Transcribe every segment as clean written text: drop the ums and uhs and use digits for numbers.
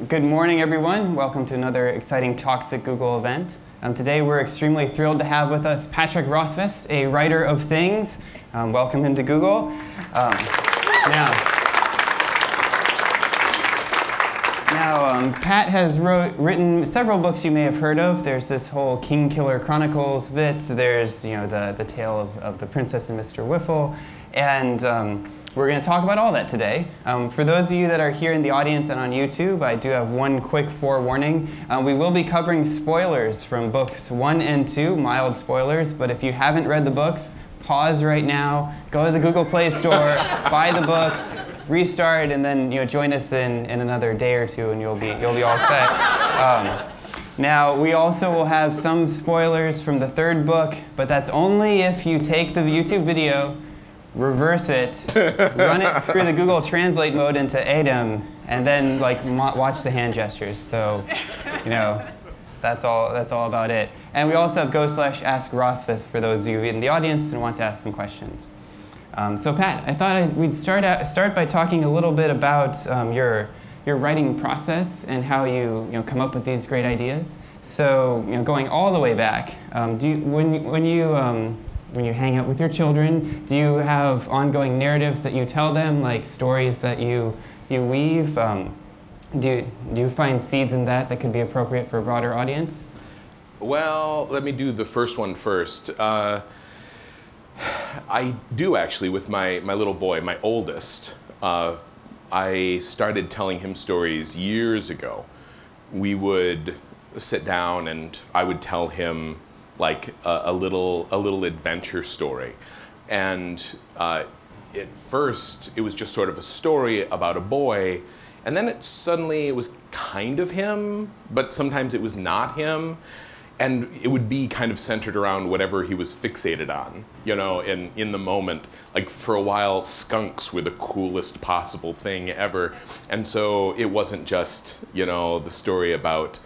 Good morning, everyone. Welcome to another exciting Talks at Google event. Today we're extremely thrilled to have with us Patrick Rothfuss, a writer of things. Welcome into Google. Pat has written several books you may have heard of. There's this whole Kingkiller Chronicles bit. There's the tale of the Princess and Mr. Whiffle, and we're going to talk about all that today. For those of you that are here in the audience and on YouTube, I do have one quick forewarning. We will be covering spoilers from books 1 and 2, mild spoilers, but if you haven't read the books, pause right now, go to the Google Play Store, buy the books, restart, and then join us in another day or two, and you'll be all set. Now, we also will have some spoilers from the third book, but that's only if you take the YouTube video, reverse it, run it through the Google Translate mode into ADAM, and then watch the hand gestures. So, that's all about it. And we also have go/Ask Rothfuss for those of you in the audience and want to ask some questions. So Pat, I thought we'd start by talking a little bit about your writing process and how you come up with these great ideas. So going all the way back, when you hang out with your children, do you have ongoing narratives that you tell them, like stories that you weave? Do you find seeds in that could be appropriate for a broader audience? Well, let me do the first one first. I do actually with my little boy, my oldest. I started telling him stories years ago. We would sit down and I would tell him like a little adventure story. And at first it was just sort of a story about a boy, and then it was kind of him, but sometimes it was not him. And it would be kind of centered around whatever he was fixated on, in the moment. Like for a while, skunks were the coolest possible thing ever. And so it wasn't just, the story about,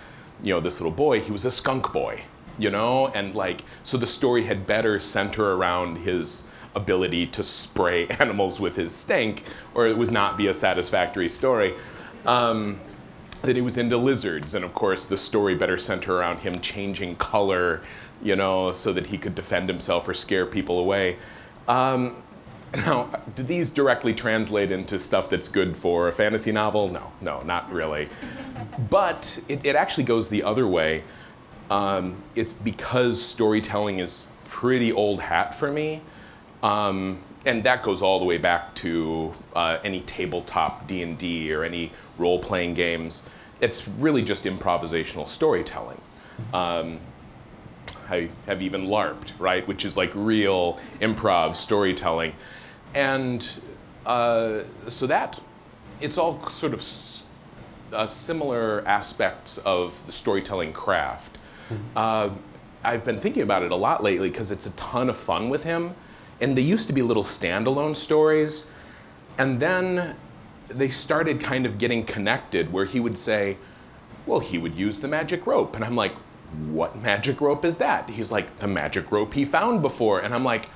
this little boy, he was a skunk boy, and so the story had better center around his ability to spray animals with his stank, or it would not be a satisfactory story. That he was into lizards, and of course the story better center around him changing color, so that he could defend himself or scare people away. Now, do these directly translate into stuff that's good for a fantasy novel? No, not really. But it actually goes the other way. It's because storytelling is pretty old hat for me. And that goes all the way back to any tabletop D&D or any role-playing games. It's really just improvisational storytelling. I have even LARPed, right? Which is like real improv storytelling. And so that, it's all sort of similar aspects of the storytelling craft. I've been thinking about it a lot lately because it's a ton of fun with him. And they used to be little standalone stories, and then they started kind of getting connected where he would say, well, he would use the magic rope. And I'm like, what magic rope is that? He's like, the magic rope he found before. And I'm like,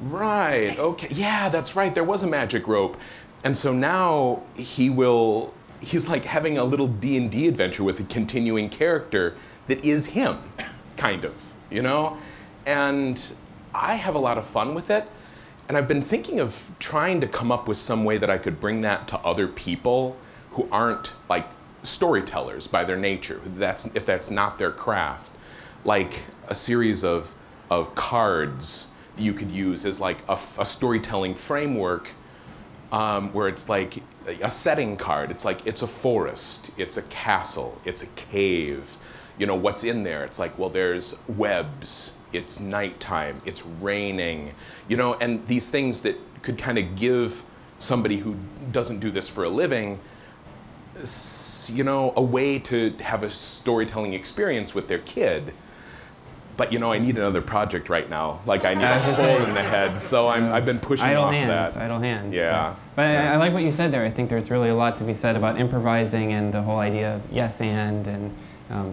right, okay, yeah, that's right, there was a magic rope. And so now he's like having a little D&D adventure with a continuing character that is him, kind of, And I have a lot of fun with it, and I've been thinking of trying to come up with some way that I could bring that to other people who aren't like storytellers by their nature, if that's not their craft. Like a series of cards that you could use as like a storytelling framework, where it's like a setting card. It's like, it's a forest, it's a castle, it's a cave. What's in there? It's like, well, there's webs, it's nighttime, it's raining, and these things that could kind of give somebody who doesn't do this for a living, a way to have a storytelling experience with their kid. But I need another project right now. Like I need a hole in the head, so I've been pushing off that. Idle hands. Yeah. But I like what you said there. I think there's really a lot to be said about improvising and the whole idea of yes and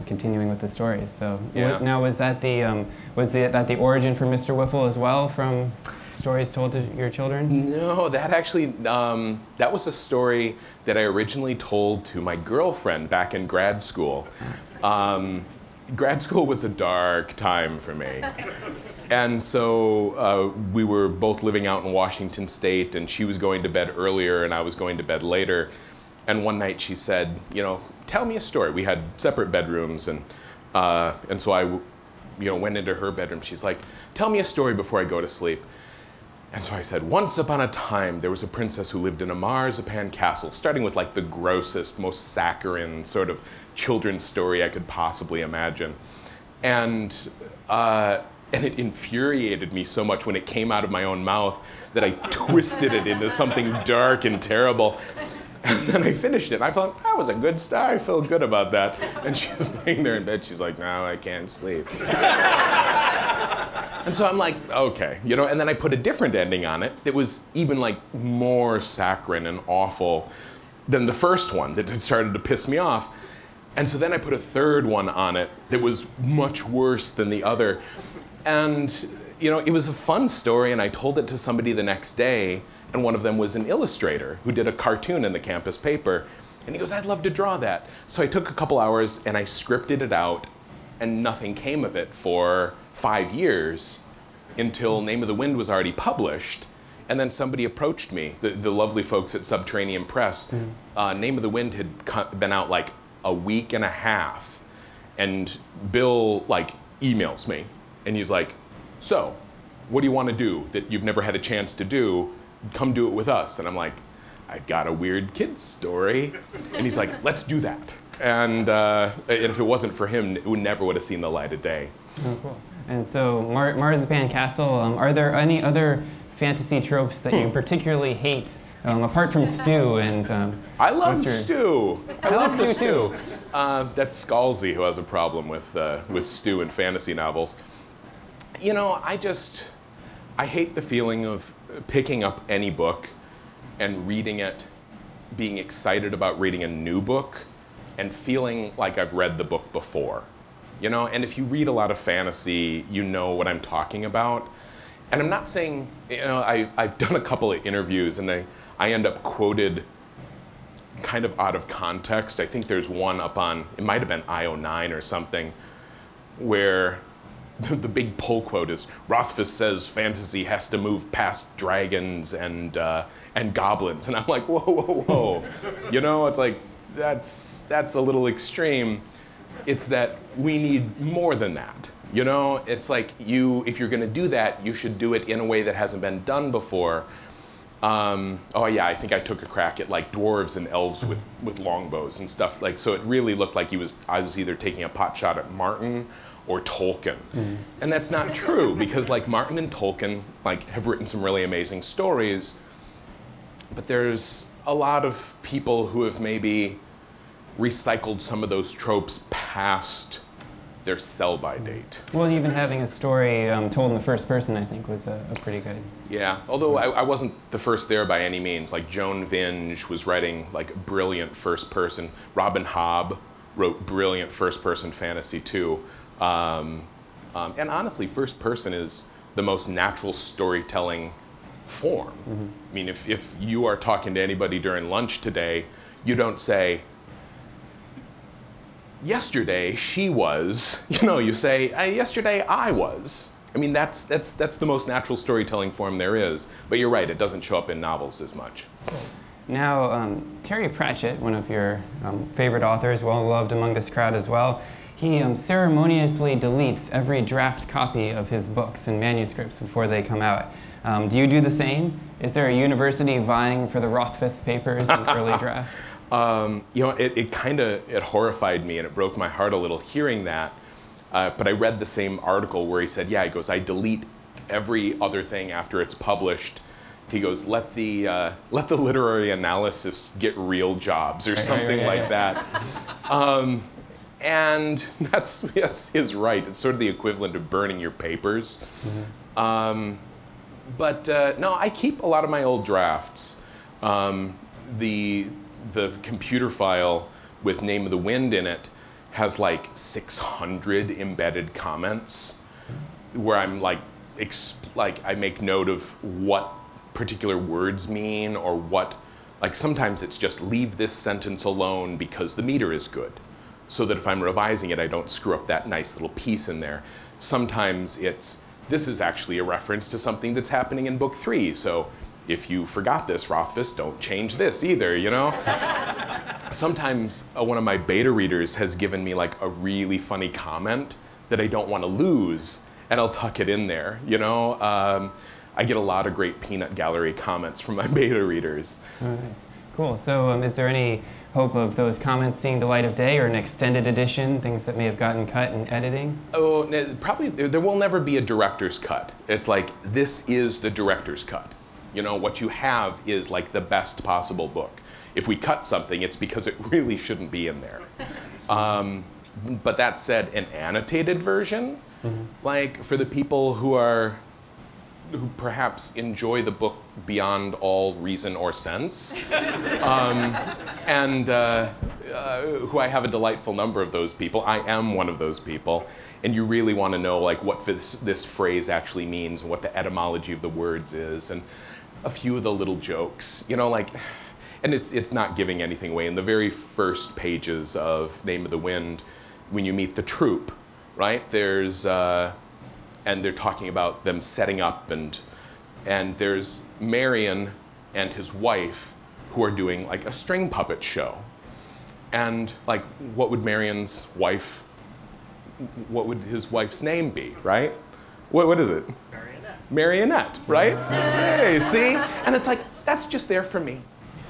continuing with the stories. So Yeah. now was that the origin for Mr. Whiffle as well, from stories told to your children? No, that actually, that was a story that I originally told to my girlfriend back in grad school. Grad school was a dark time for me. And so we were both living out in Washington State, and she was going to bed earlier and I was going to bed later. And one night she said, you know, tell me a story. We had separate bedrooms, and so I, went into her bedroom. She's like, tell me a story before I go to sleep. And so I said, once upon a time, there was a princess who lived in a marzipan castle, starting with like the grossest, most saccharine sort of children's story I could possibly imagine. And it infuriated me so much when it came out of my own mouth that I twisted it into something dark and terrible. And then I finished it. I thought, that was a good start. I feel good about that. And she's laying there in bed. She's like, no, I can't sleep. And so I'm like, okay, and then I put a different ending on it that was even like more saccharine and awful than the first one that had started to piss me off. And so then I put a third one on it that was much worse than the other. And, it was a fun story, and I told it to somebody the next day, and one of them was an illustrator who did a cartoon in the campus paper. And he goes, I'd love to draw that. So I took a couple hours and I scripted it out, and nothing came of it for 5 years until Name of the Wind was already published. And then somebody approached me, the lovely folks at Subterranean Press. Name of the Wind had been out like a week and a half. And Bill emails me and he's like, so what do you want to do that you've never had a chance to do? Come do it with us. And I'm like, I got a weird kid's story. And he's like, let's do that. And if it wasn't for him, it never would have seen the light of day. Oh, cool. And so Marzipan Castle, are there any other fantasy tropes that you particularly hate, apart from Stu? And I love Stu. I love Stu too. That's Scalzi who has a problem with Stu in fantasy novels. I hate the feeling of picking up any book and reading it, being excited about reading a new book, and feeling like I've read the book before. And if you read a lot of fantasy, you know what I'm talking about. And I'm not saying, I've done a couple of interviews and I end up quoted kind of out of context. I think there's one up on, it might have been IO9 or something, where the big pull quote is, Rothfuss says fantasy has to move past dragons and goblins. And I'm like, whoa, whoa, whoa. It's like, that's a little extreme. It's that we need more than that. It's like if you're gonna do that, you should do it in a way that hasn't been done before. Oh yeah, I think I took a crack at dwarves and elves with longbows and stuff. So it really looked like I was either taking a pot shot at Martin or Tolkien. Mm-hmm. And that's not true, because Martin and Tolkien have written some really amazing stories, but there's a lot of people who have maybe recycled some of those tropes past their sell-by date. Well, even having a story told in the first person, I think, was a pretty good. Yeah, although I wasn't the first there by any means. Joan Vinge was writing brilliant first person. Robin Hobb wrote brilliant first person fantasy too. And honestly, first person is the most natural storytelling form. Mm-hmm. I mean, if you are talking to anybody during lunch today, you don't say, yesterday she was, you say, yesterday I was. I mean, that's the most natural storytelling form there is. But you're right, it doesn't show up in novels as much. Now, Terry Pratchett, one of your favorite authors, well-loved among this crowd as well, he ceremoniously deletes every draft copy of his books and manuscripts before they come out. Do you do the same? Is there a university vying for the Rothfuss papers and early drafts? It horrified me and it broke my heart a little hearing that. But I read the same article where he said, yeah, he goes, I delete every other thing after it's published. He goes, let the literary analysis get real jobs or something like that. And that's his right. It's sort of the equivalent of burning your papers. Mm-hmm. No, I keep a lot of my old drafts. The computer file with Name of the Wind in it has like 600 embedded comments where I'm like, I make note of what particular words mean, or what, like sometimes it's just leave this sentence alone because the meter is good, so that if I'm revising it, I don't screw up that nice little piece in there. Sometimes it's, this is actually a reference to something that's happening in book 3, so if you forgot this, Rothfuss, don't change this either, you know? Sometimes one of my beta readers has given me like a really funny comment that I don't want to lose, and I'll tuck it in there, you know? I get a lot of great peanut gallery comments from my beta readers. Oh, nice. Cool. So is there any hope of those comments seeing the light of day, or an extended edition, things that may have gotten cut in editing? Oh, probably there will never be a director's cut. It's like, this is the director's cut. You know, what you have is like the best possible book. If we cut something, it's because it really shouldn't be in there. But that said, an annotated version, like for the people who perhaps enjoy the book beyond all reason or sense, and who I have a delightful number of those people. I am one of those people, and you really want to know like what this phrase actually means, and what the etymology of the words is, and a few of the little jokes, you know, like, and it's not giving anything away. In the very first pages of Name of the Wind, when you meet the troupe, right, there's, and they're talking about them setting up, and there's Marion and his wife who are doing like a string puppet show. And like, what would Marion's wife, what would his wife's name be, right? What is it? Marionette, right? Hey, see? And it's like, that's just there for me.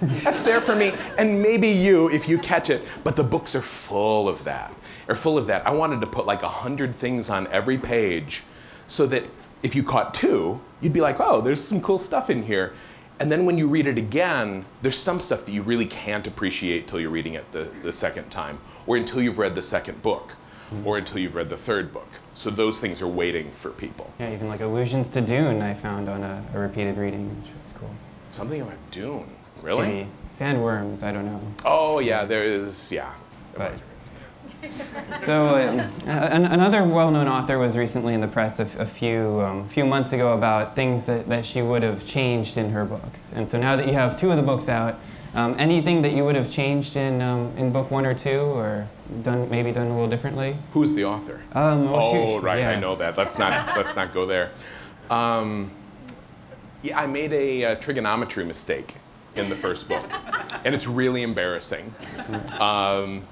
That's there for me, and maybe you, if you catch it, but the books are full of that. I wanted to put like 100 things on every page, so that if you caught 2, you'd be like, oh, there's some cool stuff in here. And then when you read it again, there's some stuff that you really can't appreciate till you're reading it the second time, or until you've read the second book, or until you've read the third book. So those things are waiting for people. Yeah, even like allusions to Dune I found on a repeated reading, which was cool. Something about Dune, really? Maybe sandworms, I don't know. Oh yeah, there is, yeah. But, so another well-known author was recently in the press a few months ago about things that she would have changed in her books. And so now that you have 2 of the books out, anything that you would have changed in book 1 or 2, or maybe done a little differently? Who's the author? Oh, right, yeah. I know that. Let's not go there. Yeah, I made a trigonometry mistake in the first book, and it's really embarrassing,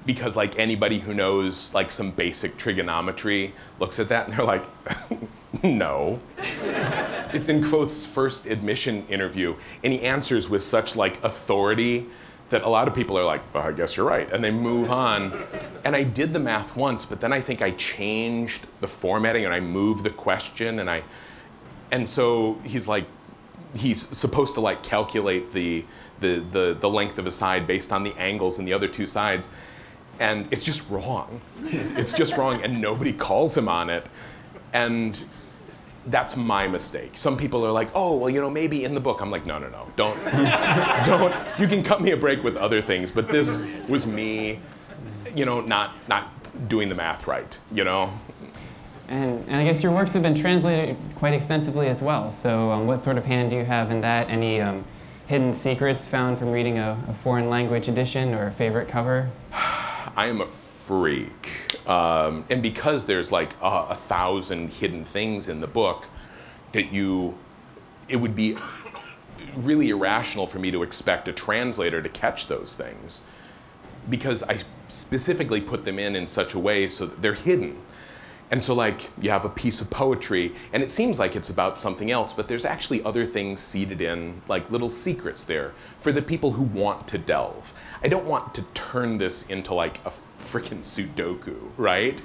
because like anybody who knows like some basic trigonometry looks at that and they're like, no. It's in Kvothe's first admission interview, and he answers with such like authority that a lot of people are like, well, I guess you're right, and they move on. And I did the math once, but then I think I changed the formatting and I moved the question, and so he's like, he's supposed to like calculate the length of a side based on the angles in the other 2 sides, and it's just wrong. It's just wrong, and nobody calls him on it, and that's my mistake. Some people are like, oh, well, you know, maybe in the book. I'm like, no, don't. You can cut me a break with other things, but this was me, you know, not doing the math right, you know? And I guess your works have been translated quite extensively as well. So what sort of hand do you have in that? Any hidden secrets found from reading a foreign language edition, or a favorite cover? I am a freak. And because there's like 1,000 hidden things in the book, that it would be really irrational for me to expect a translator to catch those things, because I specifically put them in such a way so that they're hidden. And so like, you have a piece of poetry, and it seems like it's about something else, but there's actually other things seated in, like little secrets there, for the people who want to delve. I don't want to turn this into like a frickin' Sudoku, right?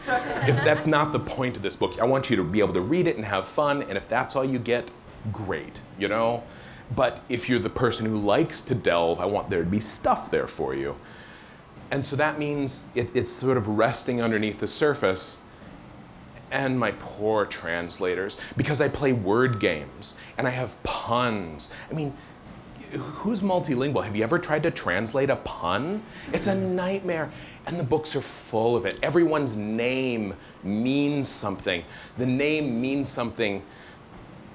If that's not the point of this book, I want you to be able to read it and have fun, and if that's all you get, great, you know? But if you're the person who likes to delve, I want there to be stuff there for you. And so that means it's sort of resting underneath the surface. And my poor translators, because I play word games and I have puns. I mean, who's multilingual? Have you ever tried to translate a pun? It's a nightmare. And the books are full of it. Everyone's name means something. The name means something,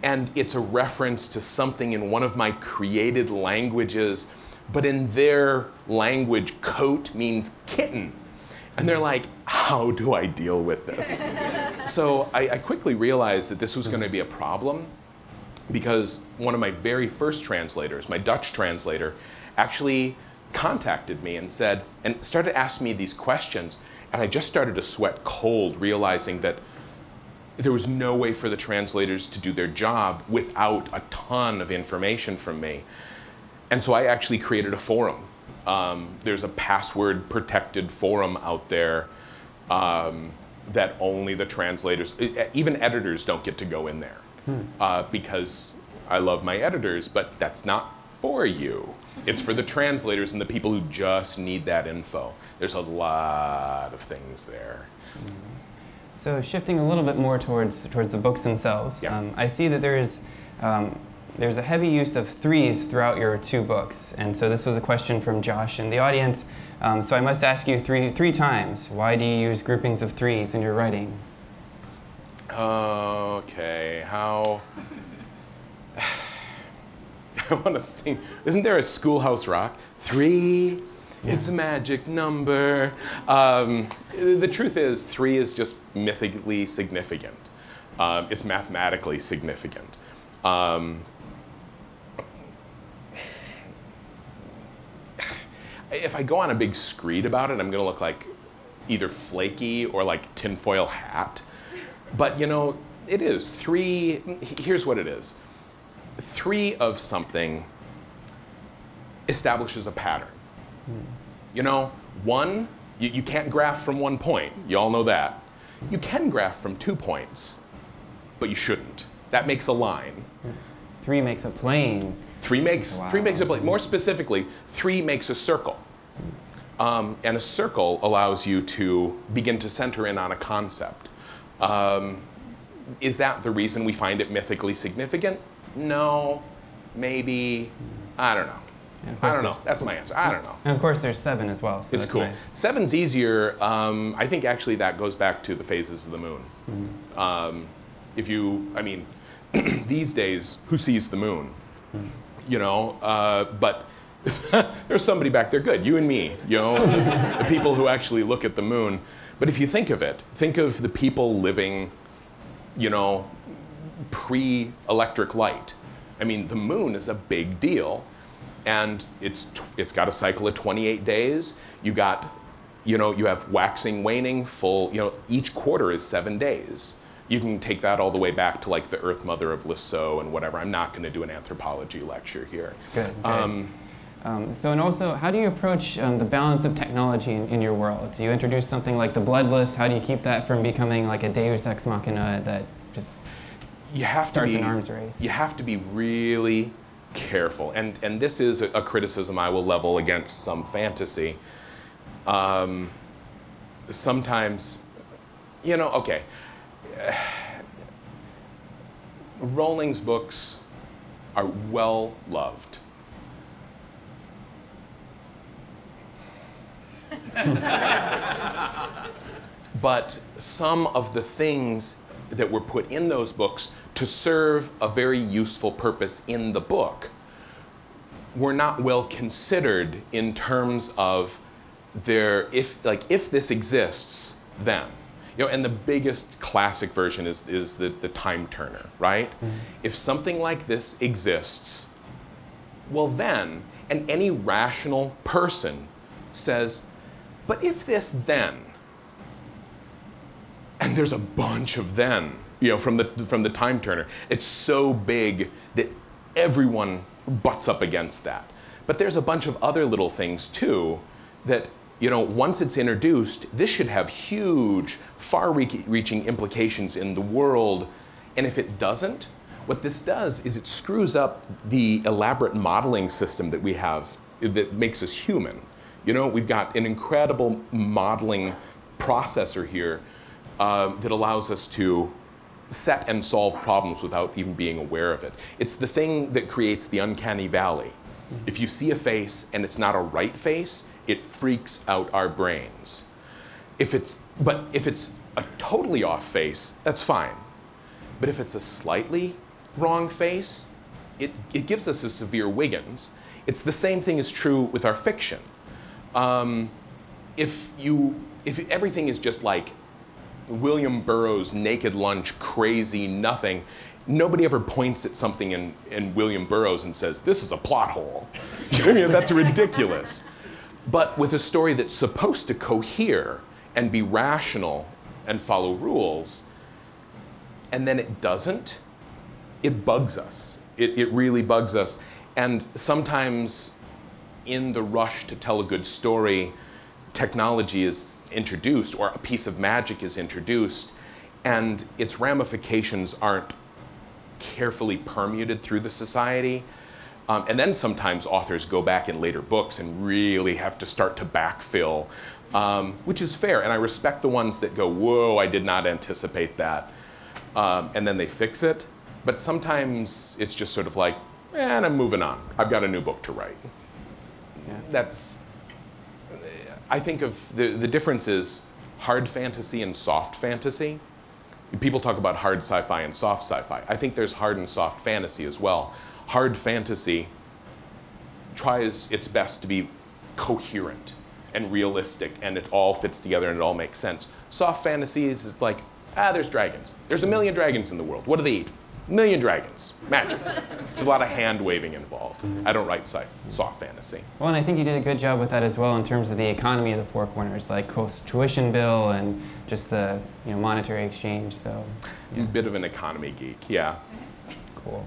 and it's a reference to something in one of my created languages, but in their language, coat means kitten. And they're like, how do I deal with this? So I quickly realized that this was going to be a problem, because one of my very first translators, my Dutch translator, actually contacted me and started asking me these questions. And I just started to sweat cold, realizing that there was no way for the translators to do their job without a ton of information from me. And so I actually created a forum. There's a password protected forum out there that only the translators, even editors don't get to go in there. Because I love my editors, but that's not for you. It's for the translators and the people who just need that info. There's a lot of things there. So shifting a little bit more towards the books themselves, Yeah. I see that there's a heavy use of threes throughout your 2 books, and so this was a question from Josh in the audience. So I must ask you three times, why do you use groupings of threes in your writing? Okay, how... I want to sing. Isn't there a Schoolhouse Rock? 3, it's a magic number. The truth is, 3 is just mythically significant. It's mathematically significant. If I go on a big screed about it, I'm going to look like either flaky or like tinfoil hat. But you know, it is 3, here's what it is. 3 of something establishes a pattern. You know, 1, you can't graph from 1 point. You all know that. You can graph from 2 points, but you shouldn't. That makes a line. 3 makes a plane. 3 makes, Wow. 3 makes a plane. More specifically, 3 makes a circle. And a circle allows you to begin to center in on a concept. Is that the reason we find it mythically significant? No, maybe, I don't know. I don't know, that's my answer, I don't know. And of course there's 7 as well, so It's that's cool. nice. 7's easier. I think actually that goes back to the phases of the moon. If you, I mean, these days, who sees the moon? You know, but there's somebody back there, good, you and me, you know, the people who actually look at the moon. But if you think of it, think of the people living, you know, pre-electric light. I mean, the moon is a big deal, and it's got a cycle of 28 days. You got, you know, you have waxing, waning, full, you know, each quarter is 7 days. You can take that all the way back to like the Earth Mother of Lascaux and whatever. I'm not going to do an anthropology lecture here. Good. So, and also, how do you approach the balance of technology in your world? Do you introduce something like the Bloodless? How do you keep that from becoming like a Deus Ex Machina that just starts an arms race? You have to be really careful, and this is a criticism I will level against some fantasy. Sometimes, you know, okay, Rowling's books are well loved. But some of the things that were put in those books to serve a very useful purpose in the book were not well considered in terms of their, if this exists, then. You know, and the biggest classic version is the time turner, right? Mm-hmm. If something like this exists, well then, and any rational person says, but if this then, and there's a bunch of then, you know, from the time turner. It's so big that everyone butts up against that. But there's a bunch of other little things too that, you know, once it's introduced, this should have huge, far-reaching implications in the world. And if it doesn't, what this does is it screws up the elaborate modeling system that we have that makes us human. You know, we've got an incredible modeling processor here that allows us to set and solve problems without even being aware of it. It's the thing that creates the uncanny valley. If you see a face and it's not a right face, it freaks out our brains. But if it's a totally off face, that's fine. But if it's a slightly wrong face, it gives us a severe Wiggins. It's the same thing is true with our fiction. If everything is just like William Burroughs' Naked Lunch, crazy nothing, nobody ever points at something in William Burroughs and says, this is a plot hole. I mean, that's ridiculous. But with a story that's supposed to cohere and be rational and follow rules, and then it doesn't, it bugs us. It really bugs us. And sometimes in the rush to tell a good story, technology is introduced or a piece of magic is introduced, and its ramifications aren't carefully permeated through the society. And then sometimes authors go back in later books and really have to start to backfill, which is fair. And I respect the ones that go, whoa, I did not anticipate that. And then they fix it. But sometimes it's just sort of like, and I'm moving on. I've got a new book to write. Yeah. I think of the difference is hard fantasy and soft fantasy. People talk about hard sci-fi and soft sci-fi. I think there's hard and soft fantasy as well. Hard fantasy tries its best to be coherent and realistic, and it all fits together and it all makes sense. Soft fantasy is like, there's dragons. There's a million dragons in the world. What do they eat? A million dragons. Magic. There's a lot of hand-waving involved. I don't write soft fantasy. Well, and I think you did a good job with that as well in terms of the economy of the Four Corners, like Coast tuition bill and just the monetary exchange. So, yeah. Bit of an economy geek, yeah. Cool.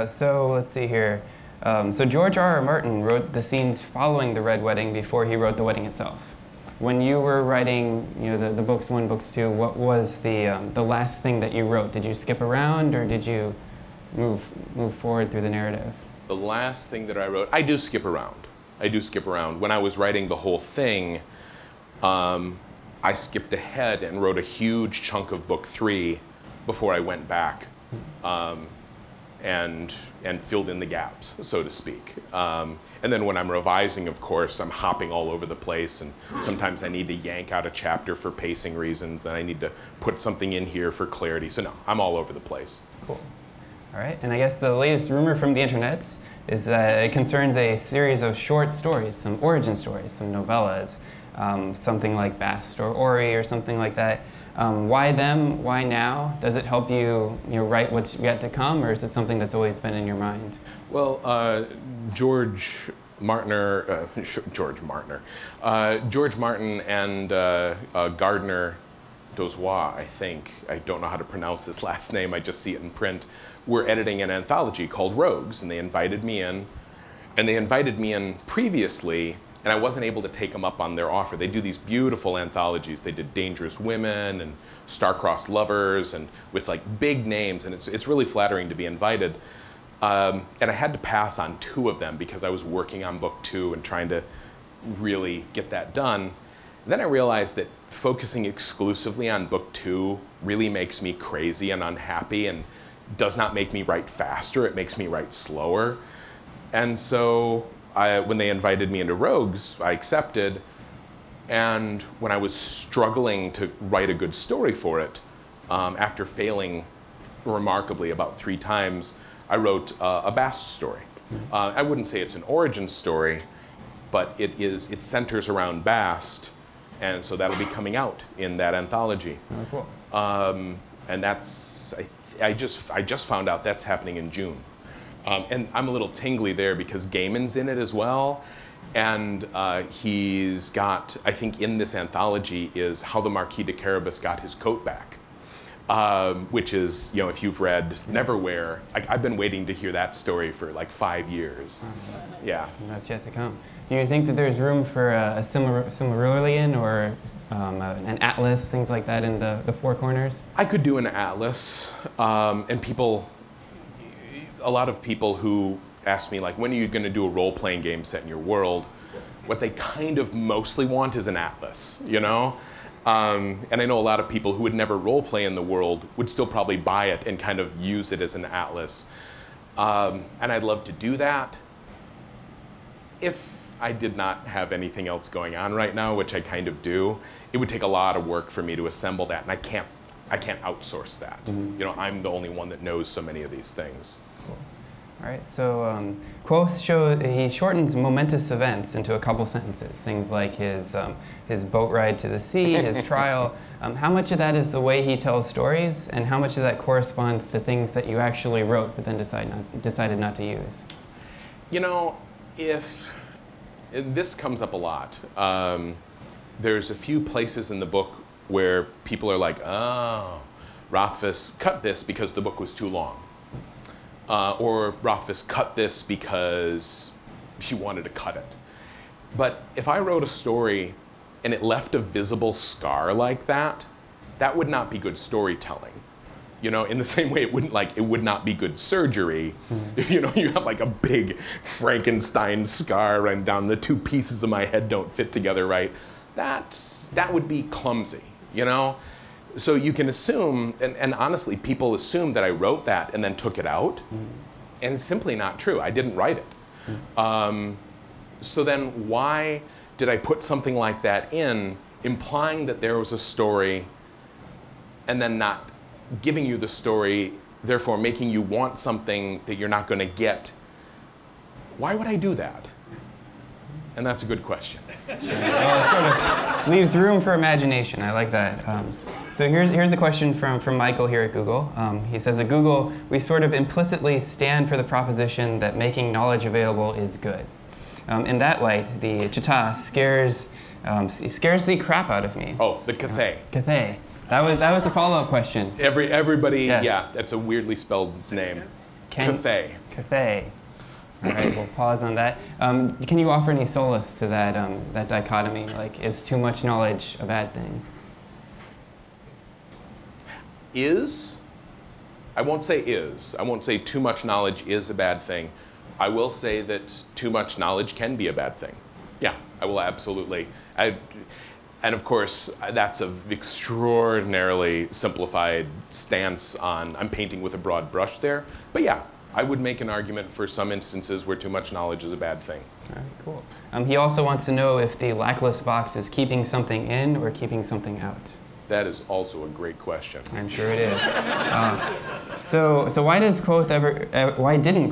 So let's see here. So George R.R. Martin wrote the scenes following the Red Wedding before he wrote the wedding itself. When you were writing, the books 1, books 2, what was the last thing that you wrote? Did you skip around, or did you move forward through the narrative? The last thing that I wrote, I do skip around. I do skip around. When I was writing the whole thing, I skipped ahead and wrote a huge chunk of book 3 before I went back and filled in the gaps, so to speak. And then when I'm revising, of course, I'm hopping all over the place, and sometimes I need to yank out a chapter for pacing reasons, and I need to put something in here for clarity. So no, I'm all over the place. Cool. All right, and I guess the latest rumor from the internets is that it concerns a series of short stories, some origin stories, some novellas, something like Bast or Ori or something like that. Why them? Why now? Does it help you, write what's yet to come, or is it something that's always been in your mind? Well, George Martin and Gardner Dozois, I think, I don't know how to pronounce his last name, I just see it in print, were editing an anthology called Rogues, and they invited me in. And they invited me in previously, and I wasn't able to take them up on their offer. They do these beautiful anthologies. They did Dangerous Women and Star-Crossed Lovers, and with like big names, and it's really flattering to be invited. And I had to pass on 2 of them because I was working on book 2 and trying to really get that done. And then I realized that focusing exclusively on book 2 really makes me crazy and unhappy and does not make me write faster, it makes me write slower. And so when they invited me into Rogues, I accepted. And when I was struggling to write a good story for it, after failing remarkably about 3 times, I wrote a Bast story. I wouldn't say it's an origin story, but it centers around Bast, and so that'll be coming out in that anthology. Oh, cool. And that's, I just found out that's happening in June. And I'm a little tingly there because Gaiman's in it as well, and he's got, I think in this anthology is How the Marquis de Carabas Got His Coat Back. Which is, if you've read Neverwhere, I've been waiting to hear that story for like 5 years. Yeah. That's yet to come. Do you think that there's room for a Silmarillion or an atlas, things like that in the Four Corners? I could do an atlas, and a lot of people who ask me, like, when are you going to do a role-playing game set in your world? What they kind of mostly want is an atlas, And I know a lot of people who would never role play in the world would still probably buy it and kind of use it as an atlas. And I'd love to do that. if I did not have anything else going on right now, which I kind of do, it would take a lot of work for me to assemble that, and I can't outsource that. You know, I'm the only one that knows so many of these things. All right, so Quoth he shortens momentous events into a couple sentences. Things like his boat ride to the sea, his trial. How much of that is the way he tells stories, and how much of that corresponds to things that you actually wrote but then decided not to use? You know, this comes up a lot. There's a few places in the book where people are like, oh, Rothfuss cut this because the book was too long. Or Rothfuss cut this because she wanted to cut it. But if I wrote a story and it left a visible scar like that, that would not be good storytelling. You know, in the same way it would not be good surgery if, you know, you have like a big Frankenstein scar running down, the two pieces of my head don't fit together right. That would be clumsy, you know? So you can assume, and honestly, people assume that I wrote that and then took it out, and it's simply not true. I didn't write it. So then why did I put something like that in, implying that there was a story, and then not giving you the story, therefore making you want something that you're not going to get? Why would I do that? And that's a good question. Well, it sort of leaves room for imagination. I like that. So here's a question from Michael here at Google. He says, at Google, we sort of implicitly stand for the proposition that making knowledge available is good. In that light, the Chita scares the crap out of me. Oh, the Cathay. Cathay. That was a follow-up question. Everybody, yes. Yeah, that's a weirdly spelled name. Cathay. Cathay. All right, we'll pause on that. Can you offer any solace to that, that dichotomy? Like, is too much knowledge a bad thing? I won't say is. I won't say too much knowledge is a bad thing. I will say that too much knowledge can be a bad thing. Yeah, I will absolutely. And of course, that's an extraordinarily simplified stance on, I'm painting with a broad brush there. But yeah, I would make an argument for some instances where too much knowledge is a bad thing. All right, cool. He also wants to know if the lackless box is keeping something in or keeping something out. That is also a great question. I'm sure it is. So why didn't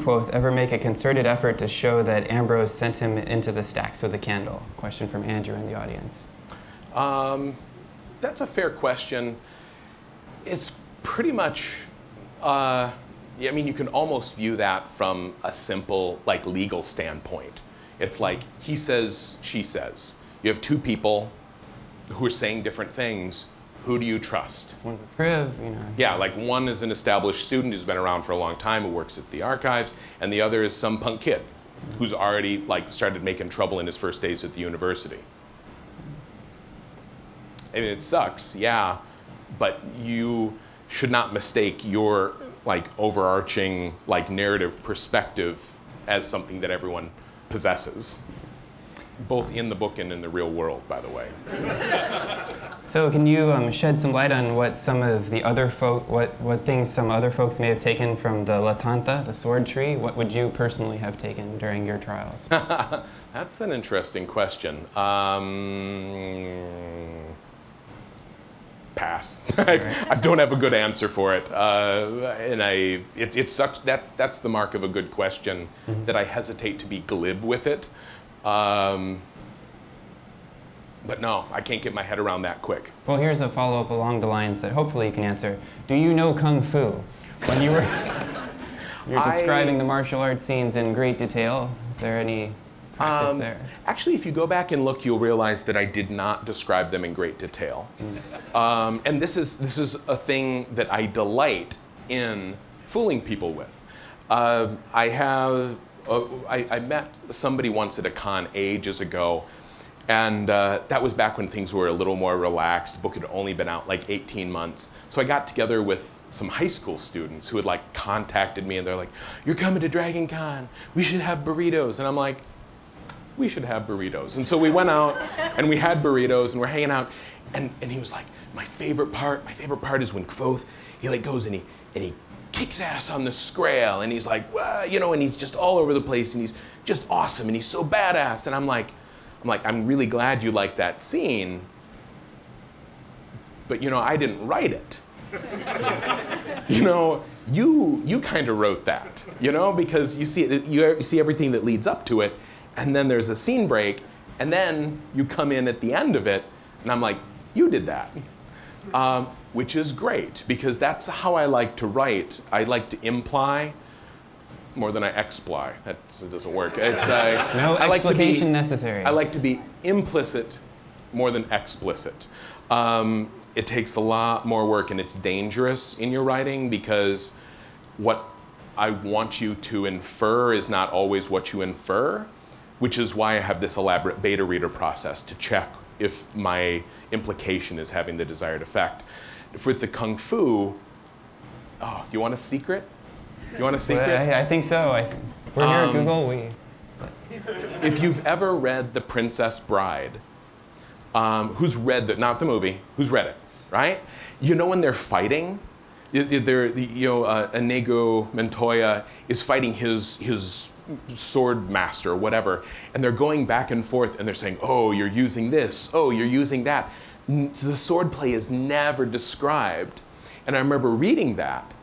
Quoth ever make a concerted effort to show that Ambrose sent him into the stacks with a candle? Question from Andrew in the audience. That's a fair question. It's pretty much, I mean, you can almost view that from a simple, like, legal standpoint. It's like, he says, she says. You have two people who are saying different things. Who do you trust? One's a scriv, you know. Yeah, like one is an established student who's been around for a long time, who works at the archives, and the other is some punk kid who's already, like, started making trouble in his first days at the university. I mean, it sucks, yeah, but you should not mistake your, like, overarching, like, narrative perspective as something that everyone possesses, both in the book and in the real world, by the way. So can you shed some light on what some of the other what things some other folks may have taken from the Latantha, the sword tree? What would you personally have taken during your trials? That's an interesting question. Pass. I don't have a good answer for it, and it's such that's the mark of a good question, that I hesitate to be glib with it. But no, I can't get my head around that quick. Well, here's a follow-up along the lines that hopefully you can answer. Do you know Kung Fu? When you're describing the martial arts scenes in great detail, is there any practice there? Actually, if you go back and look, you'll realize that I did not describe them in great detail. And this is a thing that I delight in fooling people with. I met somebody once at a con ages ago, and that was back when things were a little more relaxed. The book had only been out like 18 months. So I got together with some high school students who had, like, contacted me, and they're like, "You're coming to Dragon Con, we should have burritos." And I'm like, we should have burritos. And so we went out and we had burritos and we're hanging out, and he was like, my favorite part is when Quoth, he, like, goes and he kicks ass on the Scrael, and he's like, well, you know, and he's just all over the place, and he's just awesome, and he's so badass. And I'm like, I'm really glad you like that scene, but you know, I didn't write it. You know, you kind of wrote that, you know, because you see everything that leads up to it, and then there's a scene break, and then you come in at the end of it, and I'm like, you did that. Which is great, because that's how I like to write. I like to imply more than I exply. It doesn't work. It's no explication necessary. I like to be implicit more than explicit. It takes a lot more work, and it's dangerous in your writing, because what I want you to infer is not always what you infer, which is why I have this elaborate beta reader process to check if my implication is having the desired effect. With the Kung Fu, oh, you want a secret? You want a secret? Well, I think so. We're here at Google. If you've ever read The Princess Bride, who's read the, not the movie, who's read it, right? You know when they're fighting, Inigo Montoya is fighting his sword master, whatever, and they're going back and forth, and they're saying, oh, you're using this, oh, you're using that. The sword play is never described. And I remember reading that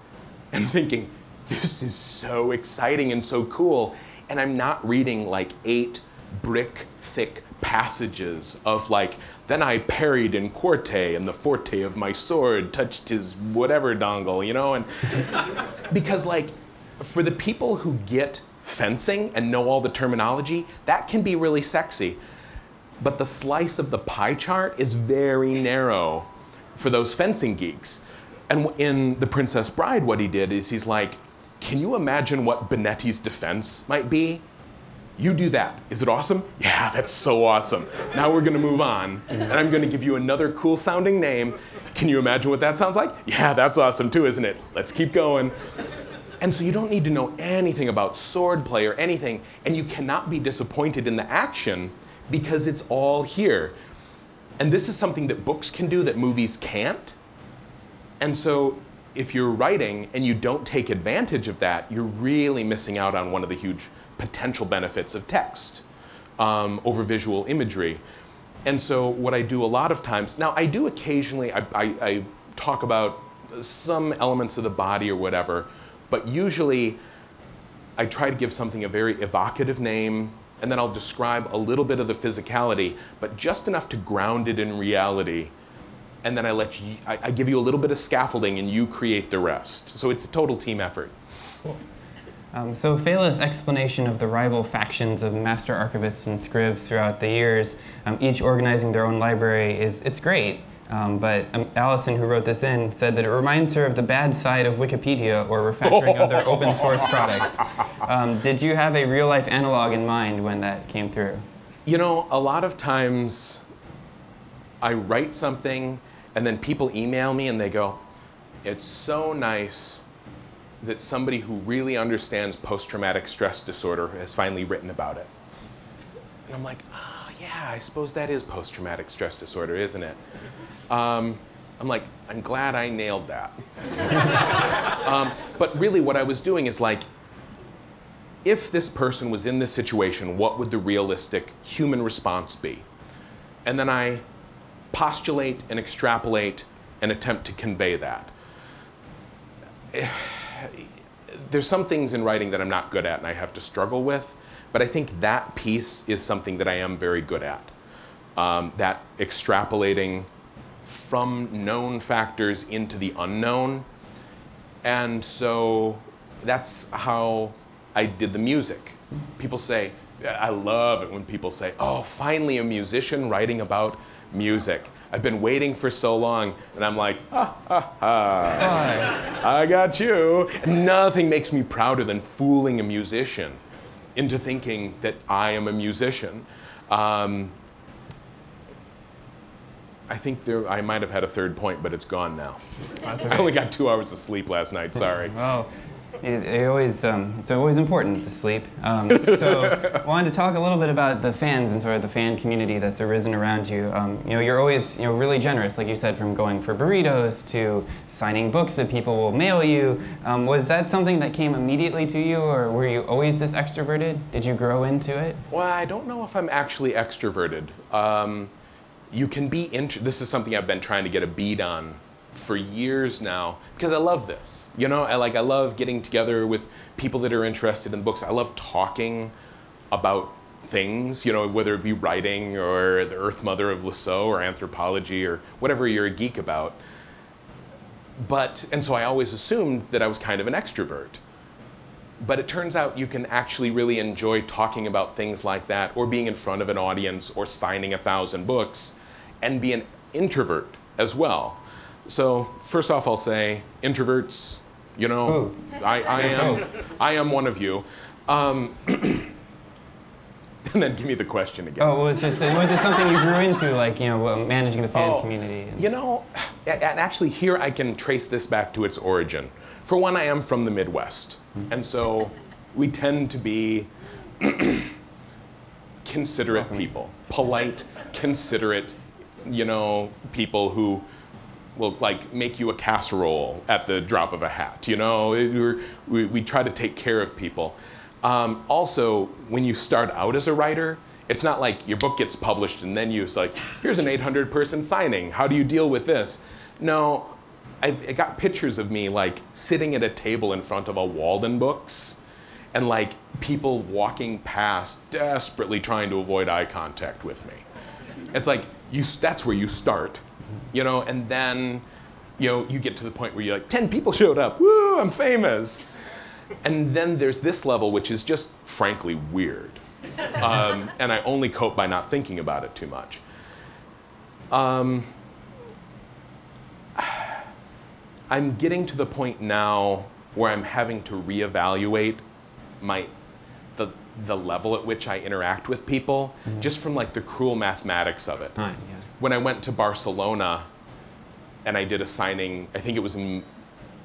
and thinking, this is so exciting and so cool. And I'm not reading like 8 brick thick passages of like, then I parried in quarte and the forte of my sword touched his whatever dongle, you know? And because like, for the people who get fencing and know all the terminology, that can be really sexy. But the slice of the pie chart is very narrow for those fencing geeks. And in The Princess Bride, what he did is he's like, can you imagine what Benetti's defense might be? You do that. Is it awesome? Yeah, that's so awesome. Now we're gonna move on, and I'm gonna give you another cool sounding name. Can you imagine what that sounds like? Yeah, that's awesome too, isn't it? Let's keep going. And so you don't need to know anything about swordplay or anything, and you cannot be disappointed in the action because it's all here. And this is something that books can do that movies can't. And so if you're writing and you don't take advantage of that, you're really missing out on one of the huge potential benefits of text over visual imagery. And so what I do a lot of times, now I do occasionally, I talk about some elements of the body or whatever, but usually I try to give something a very evocative name, and then I'll describe a little bit of the physicality, but just enough to ground it in reality. And then I give you a little bit of scaffolding and you create the rest. So it's a total team effort. Cool. So Fela's explanation of the rival factions of master archivists and scribes throughout the years, each organizing their own library, it's great. But Allison, who wrote this in, said that it reminds her of the bad side of Wikipedia or refactoring of their open source products. Did you have a real life analog in mind when that came through? You know, a lot of times I write something and then people email me and they go, it's so nice that somebody who really understands post-traumatic stress disorder has finally written about it. And I'm like, oh yeah, I suppose that is post-traumatic stress disorder, isn't it? I'm like, I'm glad I nailed that. But really what I was doing is like, if this person was in this situation, what would the realistic human response be? And then I postulate and extrapolate and attempt to convey that. There's some things in writing that I'm not good at and I have to struggle with, but I think that piece is something that I am very good at. That extrapolating from known factors into the unknown. And so that's how I did the music. People say, I love it when people say, oh, finally a musician writing about music. I've been waiting for so long. And I'm like, ha, ha, ha. I got you. And nothing makes me prouder than fooling a musician into thinking that I am a musician. I think I might have had a third point, but it's gone now. I only got 2 hours of sleep last night, sorry. Well, It's always important, the sleep. So I wanted to talk a little bit about the fans and sort of the fan community that's arisen around you. You're always really generous, like you said, from going for burritos to signing books that people will mail you. Was that something that came immediately to you, or were you always this extroverted? Did you grow into it? Well, I don't know if I'm actually extroverted. You can be this is something I've been trying to get a bead on for years now, because I love this. I love getting together with people that are interested in books. I love talking about things, whether it be writing or the Earth Mother of Lascaux or anthropology or whatever you're a geek about. And so I always assumed that I was kind of an extrovert. But it turns out you can actually really enjoy talking about things like that, or being in front of an audience, or signing 1,000 books, and be an introvert as well. So first off, I'll say introverts, I am one of you. And then give me the question again. Oh, was it something you grew into, like, managing the fan community? And actually here I can trace this back to its origin. For one, I am from the Midwest. And so we tend to be considerate people, polite, considerate, people who will make you a casserole at the drop of a hat. We try to take care of people. Also, when you start out as a writer, it's not like your book gets published and then it's like, here's an 800-person signing. How do you deal with this? No, I got pictures of me sitting at a table in front of a Walden Books, and people walking past desperately trying to avoid eye contact with me. It's like, that's where you start. And then, you get to the point where you're 10 people showed up, woo, I'm famous. And then there's this level, which is just frankly weird. And I only cope by not thinking about it too much. I'm getting to the point now where I'm having to reevaluate the level at which I interact with people, just from the cruel mathematics of it. Yeah. When I went to Barcelona and I did a signing, I think it was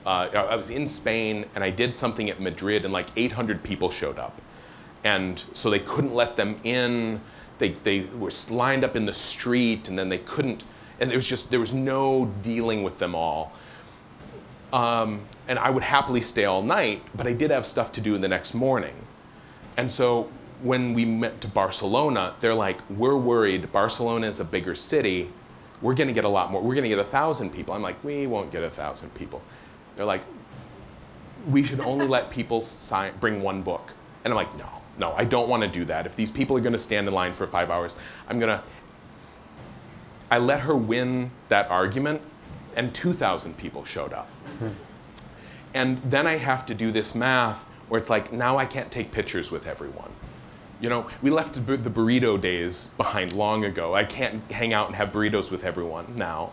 I was in Spain, and I did something at Madrid, and 800 people showed up. And so they couldn't let them in. They were lined up in the street, and then they couldn't, and there was no dealing with them all. And I would happily stay all night, but I did have stuff to do the next morning. And so when we went to Barcelona, they're like, we're worried, Barcelona is a bigger city, we're gonna get a lot more, we're gonna get 1,000 people. I'm like, we won't get 1,000 people. They're like, we should only let people bring one book. And I'm like, no, I don't wanna do that. If these people are gonna stand in line for 5 hours, I let her win that argument, and 2,000 people showed up. And then I have to do this math where it's like, now I can't take pictures with everyone. We left the burrito days behind long ago. I can't hang out and have burritos with everyone now.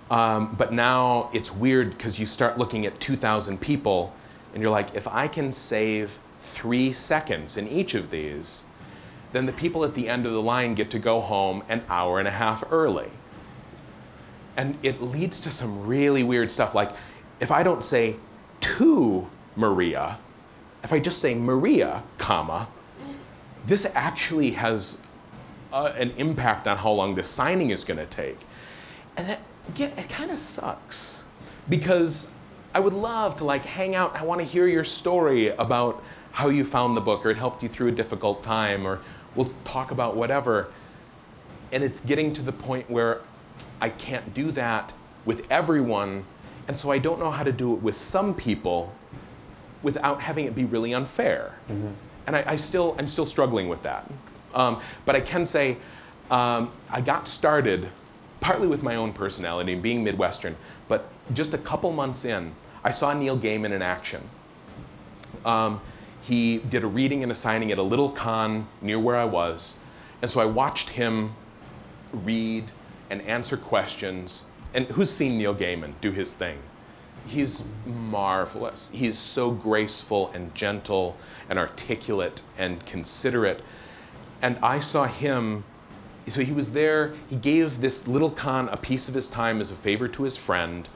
But now it's weird because you start looking at 2,000 people and you're like, if I can save 3 seconds in each of these, then the people at the end of the line get to go home an hour and a half early. And it leads to some really weird stuff. Like, if I don't say to Maria, if I just say Maria, comma, this actually has an impact on how long this signing is going to take. And it kind of sucks, because I would love to hang out. I want to hear your story about how you found the book, or it helped you through a difficult time, or we'll talk about whatever. And it's getting to the point where I can't do that with everyone, and so I don't know how to do it with some people without having it be really unfair. Mm-hmm. And I'm still struggling with that. But I can say I got started partly with my own personality and being Midwestern, but just a couple months in, I saw Neil Gaiman in action. He did a reading and a signing at a little con near where I was, and so I watched him read and answer questions. And who's seen Neil Gaiman do his thing? He's marvelous. He's so graceful and gentle and articulate and considerate. And I saw him, so he was there, he gave this little con a piece of his time as a favor to his friend,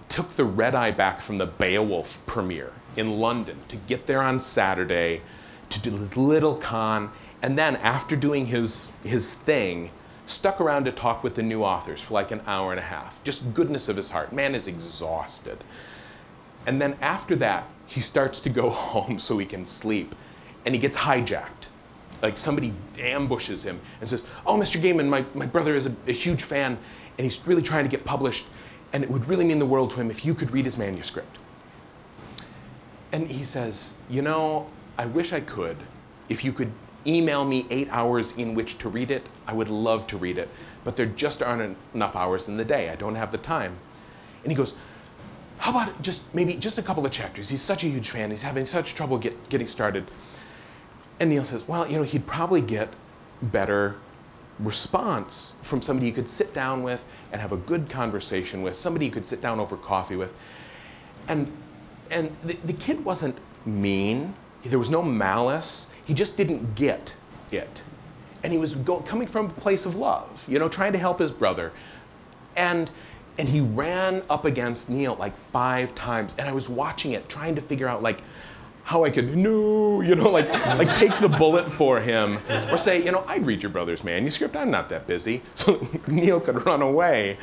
took the red eye back from the Beowulf premiere in London to get there on Saturday to do this little con, and then after doing his thing, stuck around to talk with the new authors for like an hour and a half. Just goodness of his heart. Man is exhausted. And then after that, he starts to go home so he can sleep, and he gets hijacked. Like somebody ambushes him and says, "Oh, Mr. Gaiman, my brother is a huge fan, and he's really trying to get published, and it would really mean the world to him if you could read his manuscript." And he says, "You know, I wish I could. If you could email me 8 hours in which to read it, I would love to read it, but there just aren't enough hours in the day. I don't have the time." And he goes, "How about maybe just a couple of chapters? He's such a huge fan. He's having such trouble getting started." And Neil says, "Well, you know, he'd probably get better response from somebody you could sit down with and have a good conversation with, somebody you could sit down over coffee with." And the kid wasn't mean. There was no malice. He just didn't get it. And he was coming from a place of love, you know, trying to help his brother. And he ran up against Neil like 5 times. And I was watching it, trying to figure out like how I could, no, you know, like take the bullet for him, or say, you know, "I'd read your brother's manuscript. I'm not that busy." So Neil could run away.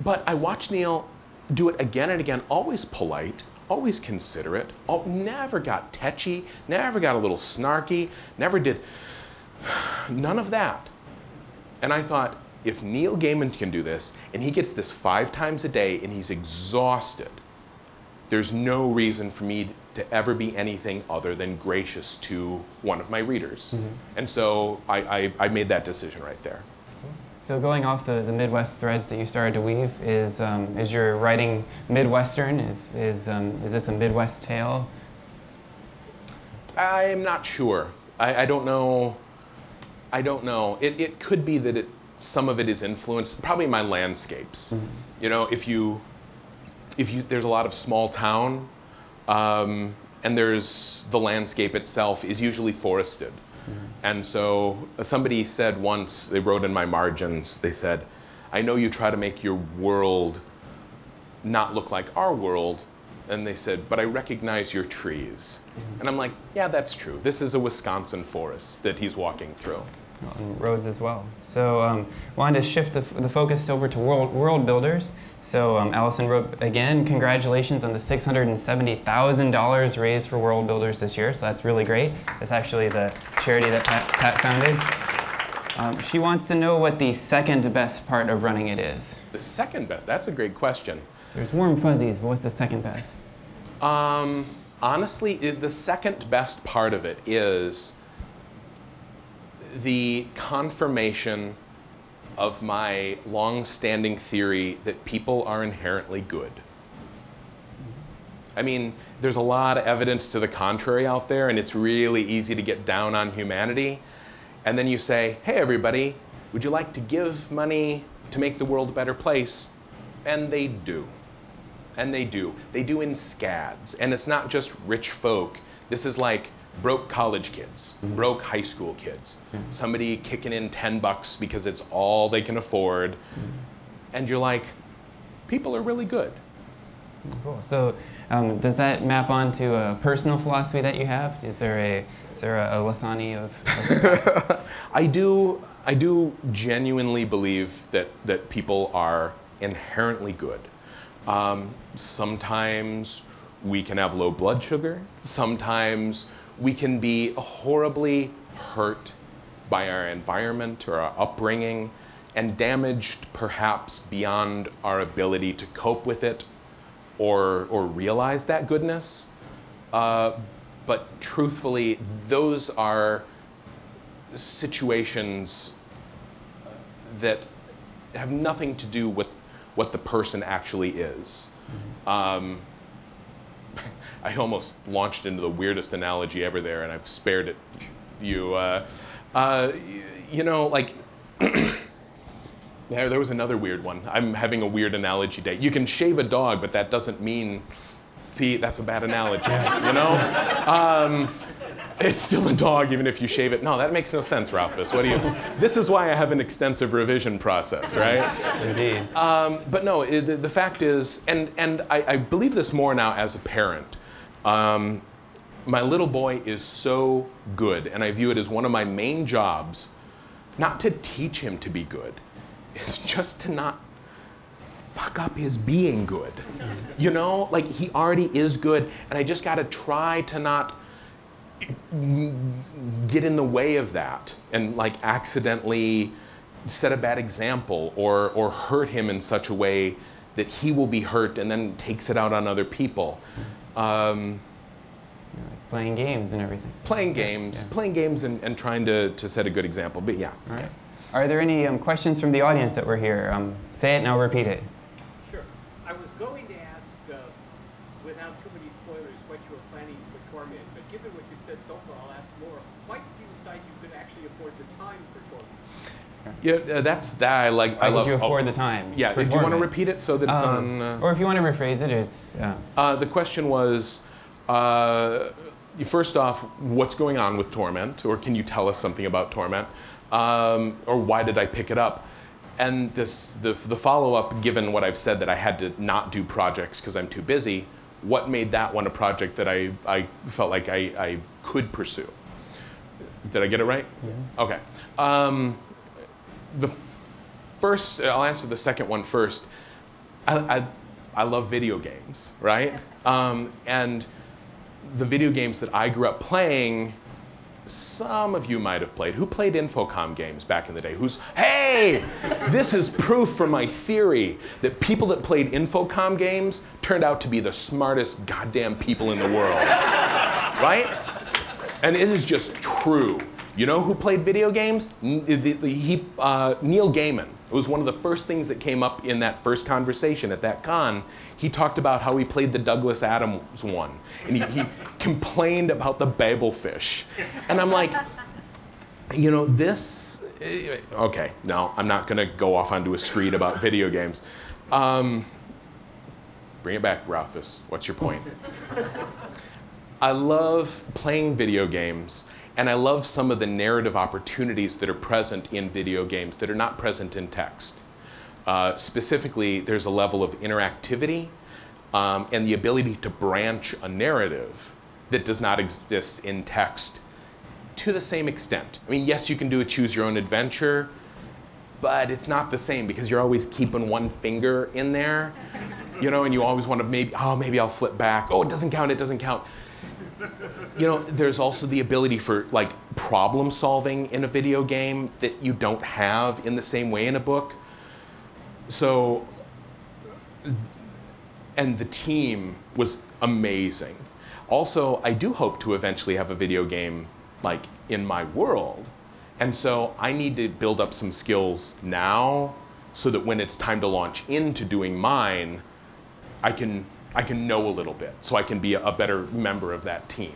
But I watched Neil do it again and again, always polite, always considerate, never got tetchy, never got a little snarky, never did, none of that. And I thought, if Neil Gaiman can do this, and he gets this 5 times a day, and he's exhausted, there's no reason for me to ever be anything other than gracious to one of my readers. Mm-hmm. And so I made that decision right there. So going off the Midwest threads that you started to weave, is your writing Midwestern? Is this a Midwest tale? I'm not sure. I don't know. I don't know. It could be that some of it is influenced, probably my landscapes. Mm-hmm. You know, if you there's a lot of small town, and there's the landscape itself is usually forested. Mm-hmm. And so somebody said once, they wrote in my margins, they said, "I know you try to make your world not look like our world." And they said, "But I recognize your trees." Mm-hmm. And I'm like, yeah, that's true. This is a Wisconsin forest that he's walking through. On roads as well. So wanted to shift the focus over to World Builders. So Allison wrote, again, congratulations on the $670,000 raised for World Builders this year. So that's really great. It's actually the charity that Pat founded. She wants to know what the second best part of running it is. The second best? That's a great question. There's warm fuzzies, but what's the second best? Honestly, the second best part of it is the confirmation of my long-standing theory that people are inherently good. I mean, there's a lot of evidence to the contrary out there, and it's really easy to get down on humanity. And then you say, "Hey, everybody, would you like to give money to make the world a better place?" And they do. And they do. They do in scads. And it's not just rich folk. This is like broke college kids, mm-hmm. broke high school kids, mm-hmm. somebody kicking in $10 because it's all they can afford. Mm-hmm. And you're like, people are really good. Cool. So does that map onto a personal philosophy that you have? Is there a Lethani of I do genuinely believe that people are inherently good. Sometimes we can have low blood sugar. Sometimes we can be horribly hurt by our environment or our upbringing and damaged perhaps beyond our ability to cope with it or realize that goodness. But truthfully, those are situations that have nothing to do with what the person actually is. I almost launched into the weirdest analogy ever there, and I've spared it you. You know, like, there was another weird one. I'm having a weird analogy day. You can shave a dog, but that doesn't mean, see, that's a bad analogy, you know? It's still a dog even if you shave it. No, that makes no sense, Ralphus. What do you? This is why I have an extensive revision process, right? Indeed. But no, the fact is, and I believe this more now as a parent. My little boy is so good, and I view it as one of my main jobs, not to teach him to be good. It's just to not fuck up his being good. You know, like he already is good, and I just gotta try to not get in the way of that and like accidentally set a bad example or hurt him in such a way that he will be hurt and then takes it out on other people. Playing games and everything. Playing games and trying to set a good example, but yeah. All right. Are there any questions from the audience that were here? Say it and I'll repeat it. Sure. I was going to ask, without too many spoilers, what you were planning for Torment, but given what you've said so far, I'll ask more. Why did you decide you could actually afford the time for Torment? Yeah, that's that. I love. Why did you afford the time? Yeah. Do you want to repeat it so that it's on? Or if you want to rephrase it, it's. The question was, first off, what's going on with Torment, or can you tell us something about Torment, or why did I pick it up? And the follow-up, given what I've said that I had to not do projects because I'm too busy, what made that one a project that I felt like I could pursue? Did I get it right? Yeah. Okay. I'll answer the second one first. I love video games, right? And the video games that I grew up playing, some of you might have played. Who played Infocom games back in the day? Hey, this is proof from my theory that people that played Infocom games turned out to be the smartest goddamn people in the world, right? And it is just true. You know who played video games? Neil Gaiman. It was one of the first things that came up in that first conversation at that con. He talked about how he played the Douglas Adams one. And he complained about the Babelfish. And I'm like, you know, this, okay, no, I'm not gonna go off onto a screed about video games. Bring it back, Ralphus. What's your point? I love playing video games. And I love some of the narrative opportunities that are present in video games that are not present in text. Specifically, there's a level of interactivity and the ability to branch a narrative that does not exist in text to the same extent. I mean, yes, you can do a choose your own adventure, but it's not the same because you're always keeping one finger in there, you know, and you always want to maybe I'll flip back. Oh, it doesn't count, it doesn't count. You know, there's also the ability for like problem solving in a video game that you don't have in the same way in a book. So, and the team was amazing. Also, I do hope to eventually have a video game like in my world. And so I need to build up some skills now so that when it's time to launch into doing mine, I can know a little bit, so I can be a better member of that team.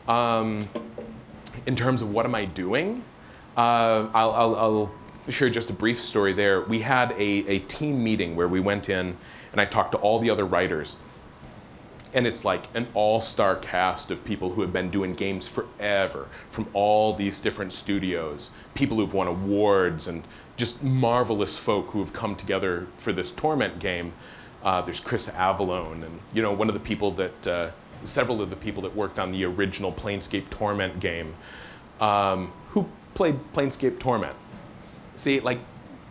In terms of what am I doing, I'll share just a brief story there. We had a team meeting where we went in and I talked to all the other writers. And it's like an all-star cast of people who have been doing games forever, from all these different studios, people who've won awards and just marvelous folk who have come together for this Torment game. There's Chris Avallone, and you know, one of the people that, several of the people that worked on the original Planescape Torment game, who played Planescape Torment. See, like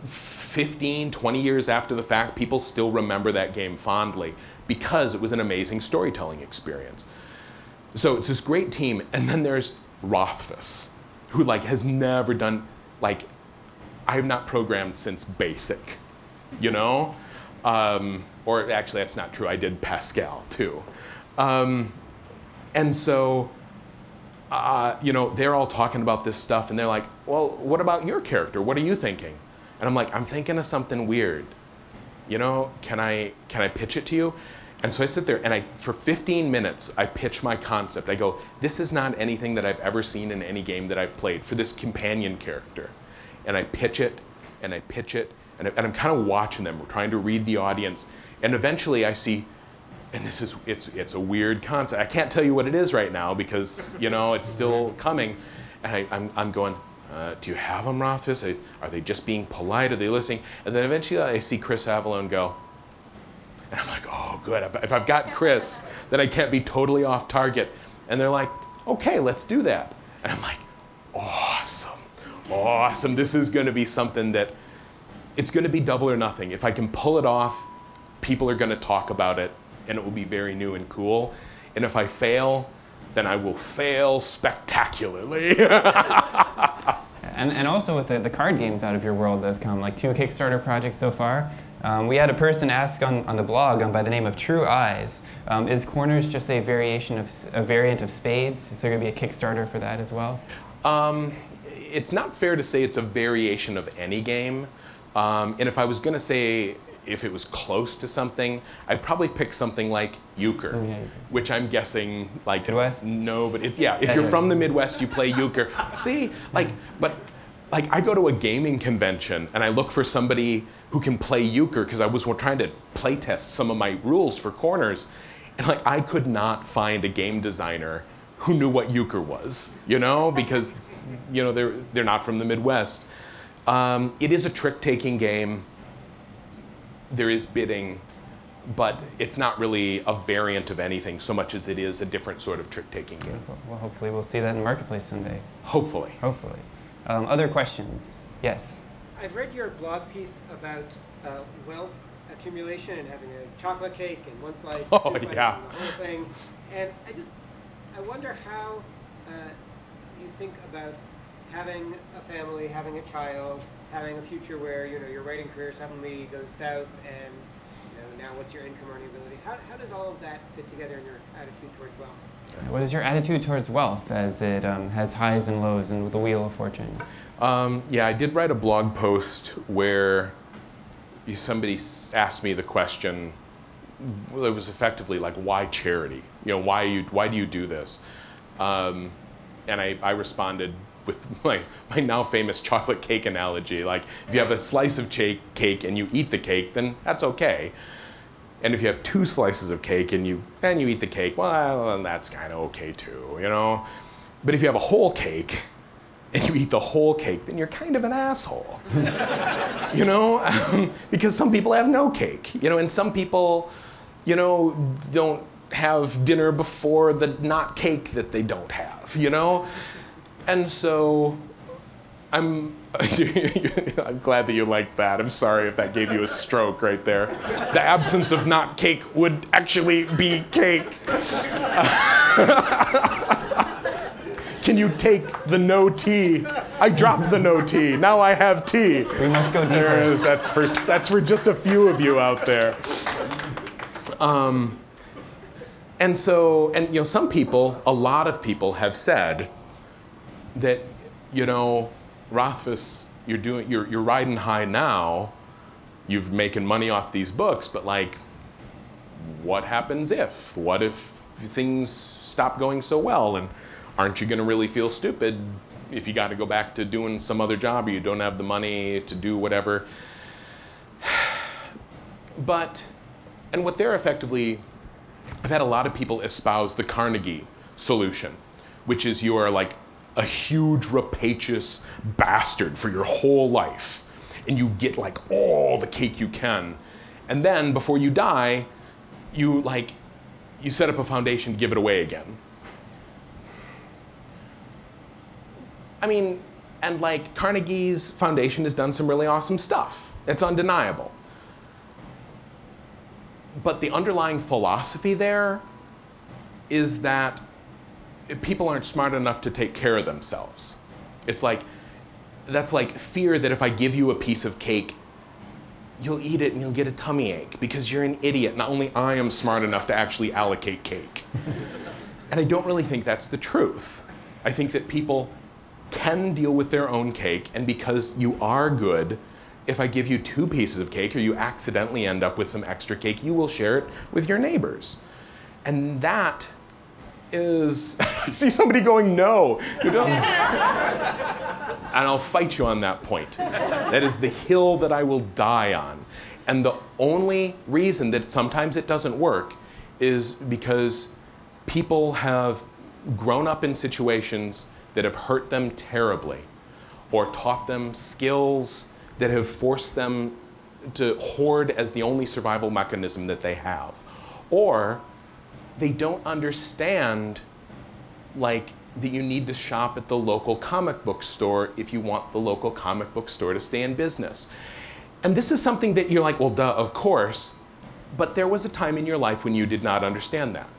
15, 20 years after the fact, people still remember that game fondly because it was an amazing storytelling experience. So it's this great team, and then there's Rothfuss, who like has never done, like, I have not programmed since BASIC, you know? Or actually, that's not true. I did Pascal, too. And so, you know, they're all talking about this stuff, and they're like, well, what about your character? What are you thinking? And I'm like, I'm thinking of something weird. You know, can I pitch it to you? And so I sit there, and for 15 minutes, I pitch my concept. I go, this is not anything that I've ever seen in any game that I've played for this companion character. And I pitch it, and I pitch it, and I'm kind of watching them. We're trying to read the audience. And eventually I see, and it's a weird concept. I can't tell you what it is right now because, you know, it's still coming. And I'm going, do you have them, Rothfuss? Are they just being polite? Are they listening? And then eventually I see Chris Avellone go, and I'm like, oh, good. If I've got Chris, then I can't be totally off target. And they're like, okay, let's do that. And I'm like, awesome, awesome. This is going to be something that, it's going to be double or nothing. If I can pull it off, people are going to talk about it, and it will be very new and cool. And if I fail, then I will fail spectacularly. And also with the card games out of your world that have come, like 2 Kickstarter projects so far. We had a person ask on the blog by the name of True Eyes, is Corners just a variant of Spades? Is there going to be a Kickstarter for that as well? It's not fair to say it's a variation of any game. And if I was going to say if it was close to something, I'd probably pick something like Euchre, which I'm guessing, like, Midwest? No, but if you're from the Midwest, you play Euchre. See, but I go to a gaming convention and I look for somebody who can play Euchre because I was trying to play test some of my rules for Corners, and like I could not find a game designer who knew what Euchre was, you know, because you know they're not from the Midwest. It is a trick-taking game. There is bidding, but it's not really a variant of anything so much as it is a different sort of trick-taking game. Well, hopefully we'll see that in the marketplace someday. Hopefully. Hopefully. Other questions? Yes. I've read your blog piece about wealth accumulation and having a chocolate cake and one slice, oh, two slices, yeah. and the whole thing. And I wonder how you think about having a family, having a child, having a future where your writing career suddenly goes south, and now what's your income earning ability? How does all of that fit together in your attitude towards wealth? What is your attitude towards wealth as it has highs and lows and the Wheel of Fortune? Yeah, I did write a blog post where somebody asked me the question. Well, it was effectively like, why charity? Why do you do this? And I responded with my now famous chocolate cake analogy. Like, if you have a slice of cake and you eat the cake, then that's okay. And if you have 2 slices of cake and you eat the cake, well, that's kind of okay too, But if you have a whole cake and you eat the whole cake, then you're kind of an asshole, because some people have no cake, and some people, don't have dinner before the not cake that they don't have, And so I'm glad that you liked that. I'm sorry if that gave you a stroke right there. The absence of not cake would actually be cake. Can you take the no tea? I dropped the no tea. Now I have tea. We must go deeper. There it is. That's for just a few of you out there. And some people, a lot of people have said that, Rothfuss, you're riding high now, you're making money off these books, but like, what happens if? What if things stop going so well? And aren't you going to really feel stupid if you got to go back to doing some other job or you don't have the money to do whatever? And what they're effectively, I've had a lot of people espouse the Carnegie solution, which is you are like a huge rapacious bastard for your whole life, and you get like all the cake you can, and then before you die, you set up a foundation to give it away again. I mean, and like Carnegie's foundation has done some really awesome stuff. It's undeniable. But the underlying philosophy there is that people aren't smart enough to take care of themselves. It's like, that's like fear that if I give you a piece of cake, you'll eat it and you'll get a tummy ache because you're an idiot. Not only I am smart enough to actually allocate cake. And I don't really think that's the truth. I think that people can deal with their own cake, and because you are good, if I give you 2 pieces of cake or you accidentally end up with some extra cake, you will share it with your neighbors. And that is, I see somebody going, no, you don't. And I'll fight you on that point. That is the hill that I will die on. And the only reason that sometimes it doesn't work is because people have grown up in situations that have hurt them terribly, or taught them skills that have forced them to hoard as the only survival mechanism that they have. Or they don't understand, like, that you need to shop at the local comic book store if you want the local comic book store to stay in business. And this is something that you're like, well, duh, of course. But there was a time in your life when you did not understand that.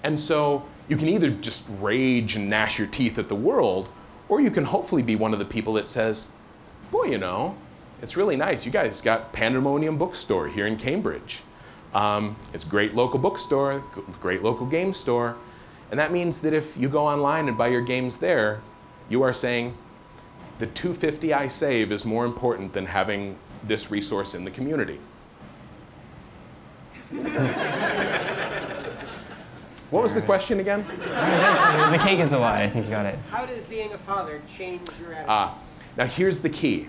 And so you can either just rage and gnash your teeth at the world, or you can hopefully be one of the people that says, boy, you know, it's really nice. You guys got Pandemonium Bookstore here in Cambridge. It's a great local bookstore, great local game store. And that means that if you go online and buy your games there, you are saying, the $2.50 I save is more important than having this resource in the community. What was the question again? The cake is a lie. I think you got it. How does being a father change your attitude? Now here's the key.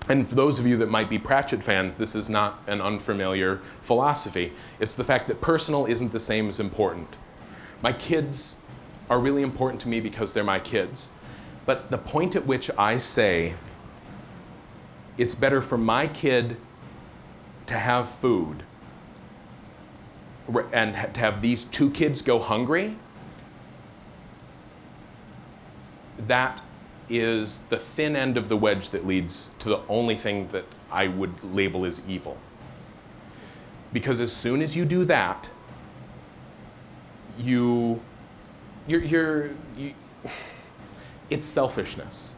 And for those of you that might be Pratchett fans, this is not an unfamiliar philosophy. It's the fact that personal isn't the same as important. My kids are really important to me because they're my kids. But the point at which I say it's better for my kid to have food and to have these two kids go hungry, that is the thin end of the wedge that leads to the only thing that I would label as evil. Because as soon as you do that, it's selfishness.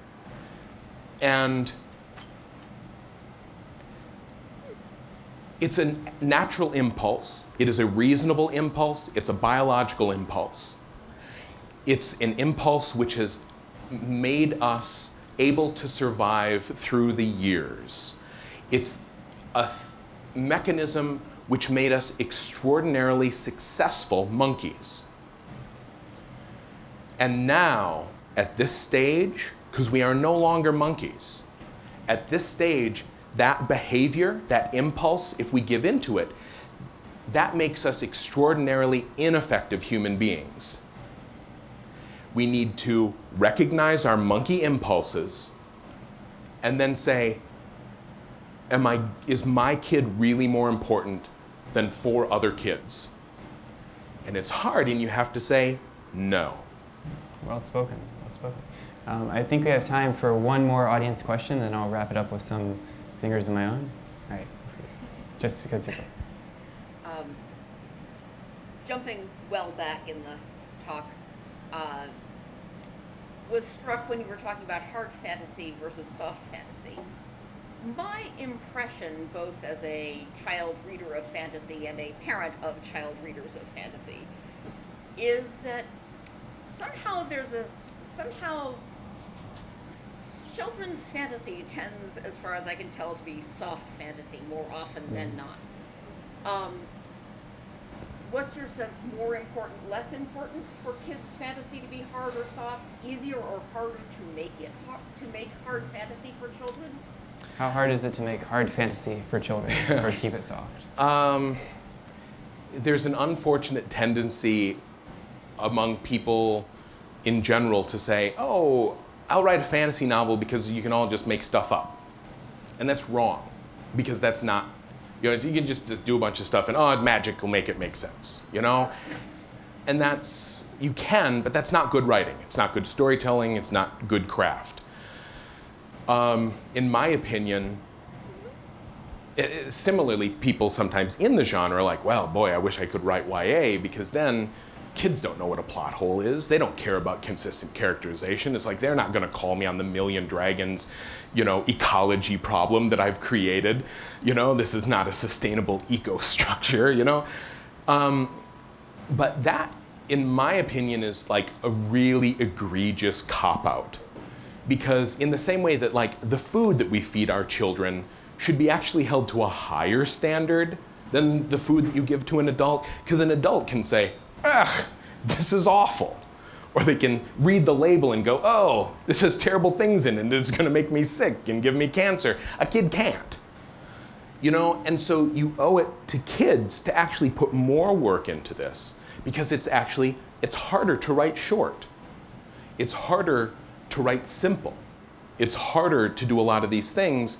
And it's a natural impulse. It is a reasonable impulse. It's a biological impulse. It's an impulse which has made us able to survive through the years. It's a mechanism which made us extraordinarily successful monkeys. And now, at this stage, because we are no longer monkeys, at this stage, that behavior, that impulse, if we give into it, that makes us extraordinarily ineffective human beings. We need to recognize our monkey impulses and then say, is my kid really more important than 4 other kids? And it's hard, and you have to say no. Well spoken, well spoken. I think we have time for one more audience question, and I'll wrap it up with some singers of my own. All right, just because you're jumping well back in the talk, was struck when you were talking about hard fantasy versus soft fantasy. My impression, both as a child reader of fantasy and a parent of child readers of fantasy, is that somehow children's fantasy tends, as far as I can tell, to be soft fantasy more often than not. What's your sense, more important, less important for kids' fantasy to be hard or soft, easier or harder to make hard fantasy for children? How hard is it to make hard fantasy for children or keep it soft? There's an unfortunate tendency among people in general to say, oh, I'll write a fantasy novel because you can all just make stuff up. And that's wrong, because that's not, you can just do a bunch of stuff and, oh, magic will make it make sense, you know? And that's, you can, but that's not good writing. It's not good storytelling. It's not good craft. In my opinion, similarly, people sometimes in the genre are like, well, boy, I wish I could write YA, because then kids don't know what a plot hole is. They don't care about consistent characterization. It's like they're not going to call me on the Million Dragons, ecology problem that I've created. This is not a sustainable eco-structure, But that, in my opinion, is like a really egregious cop-out. Because in the same way that like the food that we feed our children should be actually held to a higher standard than the food that you give to an adult, because an adult can say, ugh, this is awful. Or they can read the label and go, oh, this has terrible things in it and it's going to make me sick and give me cancer. A kid can't. You know, and so you owe it to kids to actually put more work into this, because it's harder to write short. It's harder to write simple. It's harder to do a lot of these things,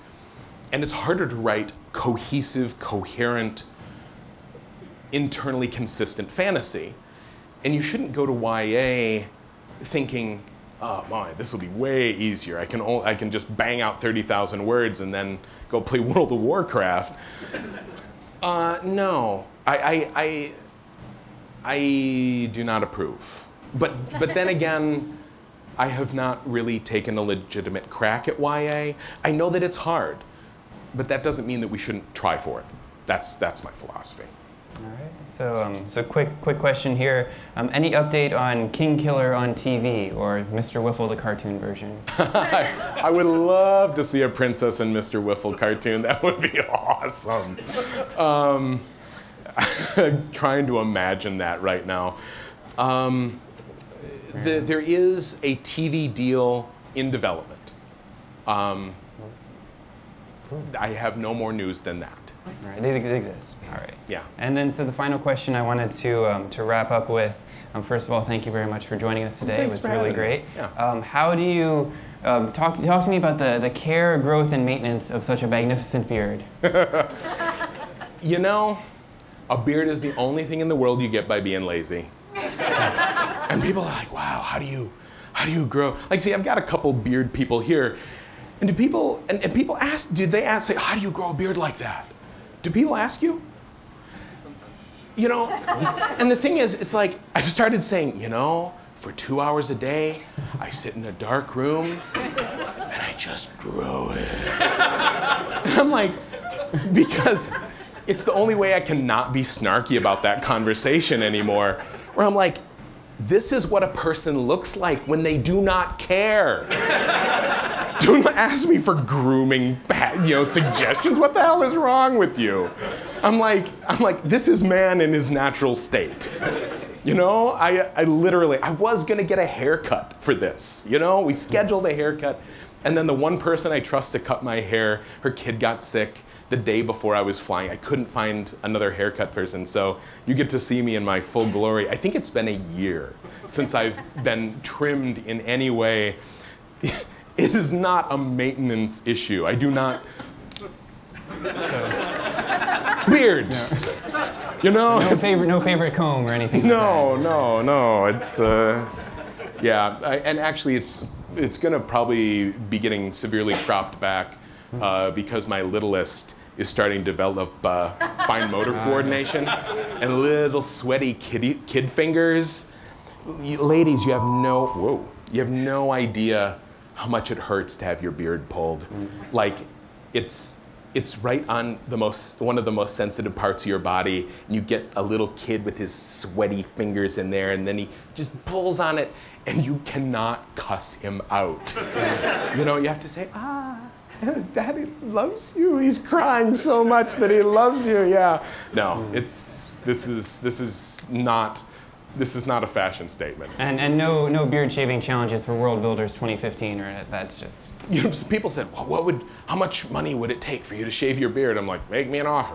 and it's harder to write cohesive, coherent, internally consistent fantasy. And you shouldn't go to YA thinking, oh my, this will be way easier. I can just bang out 30,000 words and then go play World of Warcraft. No, I do not approve. But then again, I have not really taken a legitimate crack at YA. I know that it's hard, but that doesn't mean that we shouldn't try for it. That's my philosophy. All right. So quick question here. Any update on King Killer on TV or Mr. Whiffle the cartoon version? I would love to see a Princess and Mr. Whiffle cartoon. That would be awesome. Trying to imagine that right now. There is a TV deal in development. I have no more news than that. All right, it exists. All right. Yeah. And then, so the final question I wanted to wrap up with. First of all, thank you very much for joining us today. Thanks it was really great. Yeah. How do you talk to me about the care, growth, and maintenance of such a magnificent beard? You know, a beard is the only thing in the world you get by being lazy. And people are like, wow, how do you grow? Like, see, I've got a couple beard people here. And do people, and people ask, say, how do you grow a beard like that? Do people ask you? You know, and the thing is, it's like, I've started saying, you know, for 2 hours a day, I sit in a dark room and I just grow it. And I'm like, because it's the only way I can not be snarky about that conversation anymore, where I'm like, this is what a person looks like when they do not care. Do not ask me for grooming, suggestions. What the hell is wrong with you? I'm like, this is man in his natural state. You know, I literally, I was gonna get a haircut for this. You know, we scheduled a haircut, and then the one person I trust to cut my hair, her kid got sick the day before I was flying. I couldn't find another haircut person, so you get to see me in my full glory. I think it's been a year since I've been trimmed in any way. It is not a maintenance issue. I do not. Beards. You know. So no favorite comb or anything. No. It's yeah, and actually, it's gonna probably be getting severely cropped back because my littlest is starting to develop fine motor coordination and little sweaty kid fingers. Ladies, you have no idea how much it hurts to have your beard pulled. Like, it's right on one of the most sensitive parts of your body, and you get a little kid with his sweaty fingers in there, and then he just pulls on it, and you cannot cuss him out. You know, you have to say, Daddy loves you. He's crying so much that he loves you. Yeah. No, this is not a fashion statement. And no beard shaving challenges for World Builders 2015, or that's just. You know, people said, well, how much money would it take for you to shave your beard? I'm like, make me an offer.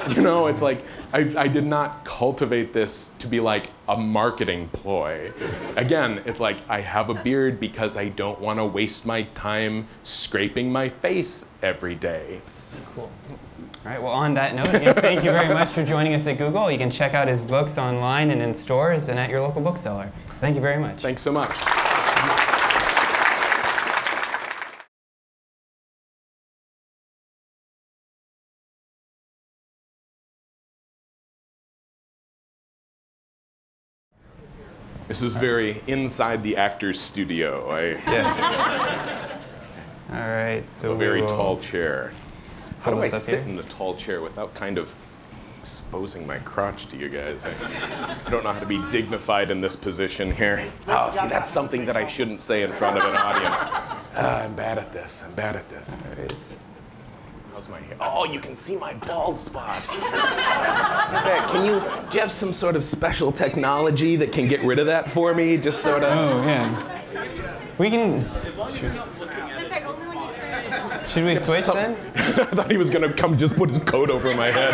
You know, it's like, I did not cultivate this to be like a marketing ploy. Again, it's like, I have a beard because I don't want to waste my time scraping my face every day. Cool. All right, well, on that note, thank you very much for joining us at Google. You can check out his books online and in stores and at your local bookseller. Thank you very much. Thanks so much. This is very inside the actor's studio. Yes. All right, so a very tall chair. How do I sit here in the tall chair without kind of exposing my crotch to you guys? I don't know how to be dignified in this position here. Oh, see, that's something that I shouldn't say in front of an audience. I'm bad at this. All right. How's my hair? Oh, you can see my bald spot. Okay, do you have some sort of special technology that can get rid of that for me? Just sort of. Oh, yeah. We can. As long as you're not looking at it. That's right, only when you turn. Should we switch then? I thought he was gonna come just put his coat over my head.